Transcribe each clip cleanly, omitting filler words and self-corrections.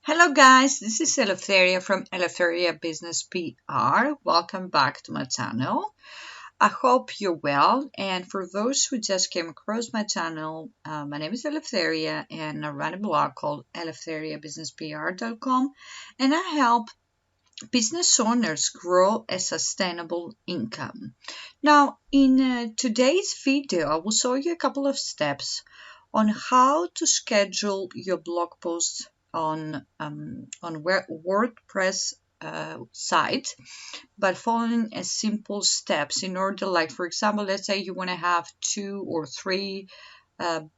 Hello guys, this is Eleftheria from Eleftheria Business PR. Welcome back to my channel. I hope you're well, and for those who just came across my channel, my name is Eleftheria and I run a blog called eleftheriabusinesspr.com, and I help business owners grow a sustainable income. Now in today's video I will show you a couple of steps on how to schedule your blog posts on WordPress site, but following a simple steps in order, like for example, let's say you want to have 2 or 3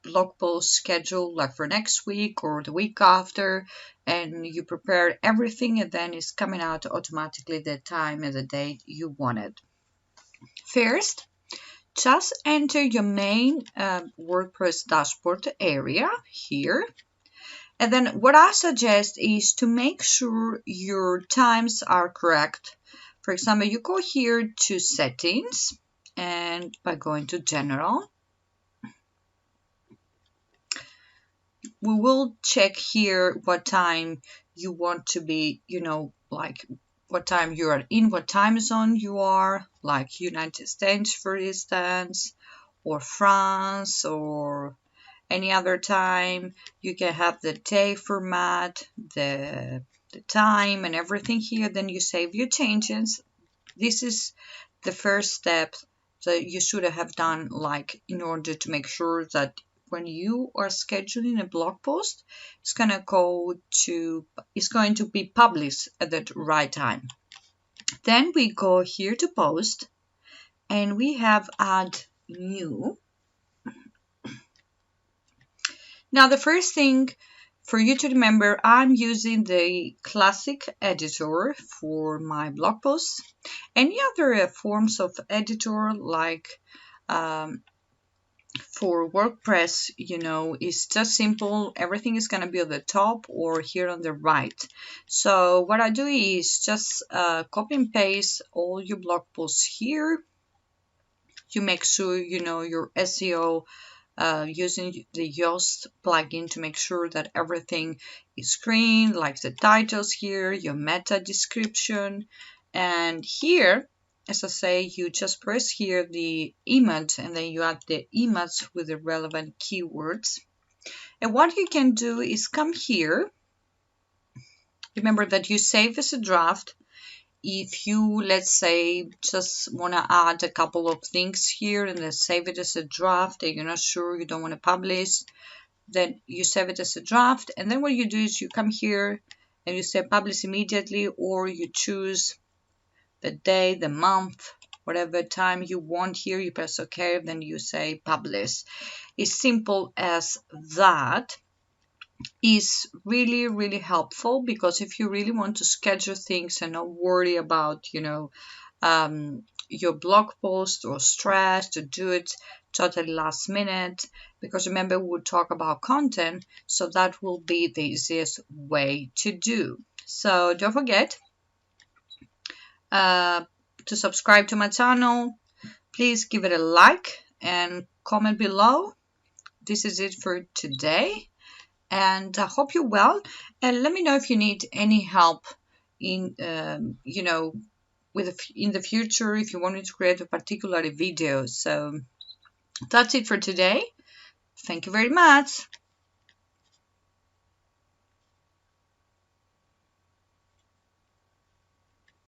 blog posts scheduled like for next week or the week after, and you prepare everything and then it's coming out automatically the time and the date you wanted. First, just enter your main WordPress dashboard area here. And then what I suggest is to make sure your times are correct. For example, you go here to settings, and by going to general, we will check here what time you want to be, like what time you are in, what time zone you are, like United States, for instance, or France, or any other time. You can have the day format, the time and everything here. Then you save your changes. This is the first step that you should have done, like in order to make sure that when you are scheduling a blog post, it's going to be published at the right time. Then we go here to post and we have add new. Now, the first thing for you to remember, I'm using the classic editor for my blog posts. Any other forms of editor, like for WordPress, is just simple. Everything is going to be on the top or here on the right. So what I do is just copy and paste all your blog posts here. You make sure you know your SEO using the Yoast plugin to make sure that everything is green, like the titles here, your meta description. And here, as I say, you just press here the image and then you add the image with the relevant keywords. And what you can do is come here. Remember that you save as a draft. If you, let's say, just want to add a couple of things here and then save it as a draft and you're not sure, you don't want to publish, then you save it as a draft. And then what you do is you come here and you say publish immediately, or you choose the day, the month, whatever time you want here, you press OK, then you say publish. It's simple as that. Is really helpful, because if you really want to schedule things and not worry about your blog post or stress to do it totally last minute, because remember we'll talk about content, so that will be the easiest way to do. So don't forget to subscribe to my channel. Please give it a like and comment below. This is it for today. And I hope you're well, and let me know if you need any help in in the future, if you wanted to create a particular video. So that's it for today. Thank you very much.